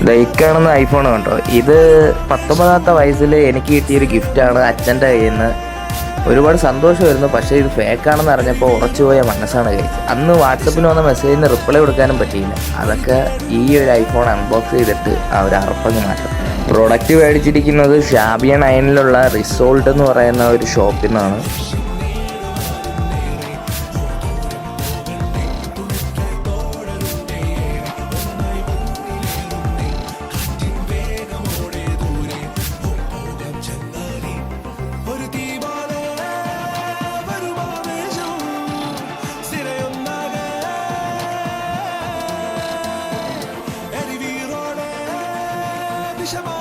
ദൈക്കാണെന്ന iPhone കണ്ടോ. ഇത് 19ാമത്തെ വയസ്സിൽ എനിക്ക് കിട്ടിയൊരു ഗിഫ്റ്റാണ് അച്ഛൻ്റെ കയ്യിൽ നിന്ന്. ഒരുപാട് സന്തോഷമായിരുന്നു. പക്ഷേ ഇത് ഫേക്കാണെന്ന് അറിഞ്ഞപ്പോൾ ഉറച്ചുപോയ മനസ്സാണ് കഴിച്ചത്. അന്ന് വാട്സപ്പിൽ വന്ന മെസ്സേജിന് റിപ്ലൈ കൊടുക്കാനും പറ്റിയില്ല. അതൊക്കെ ഈ ഒരു ഐഫോൺ അൺബോക്സ് ചെയ്തിട്ട് ആ ഒരു അറപ്പങ്ങ് മാറ്റും. പ്രൊഡക്റ്റ് മേടിച്ചിരിക്കുന്നത് ഷാബിയ 9ലുള്ള റിസോൾട്ട് എന്ന് പറയുന്ന ഒരു ഷോപ്പിൽ നിന്നാണ്. Come on.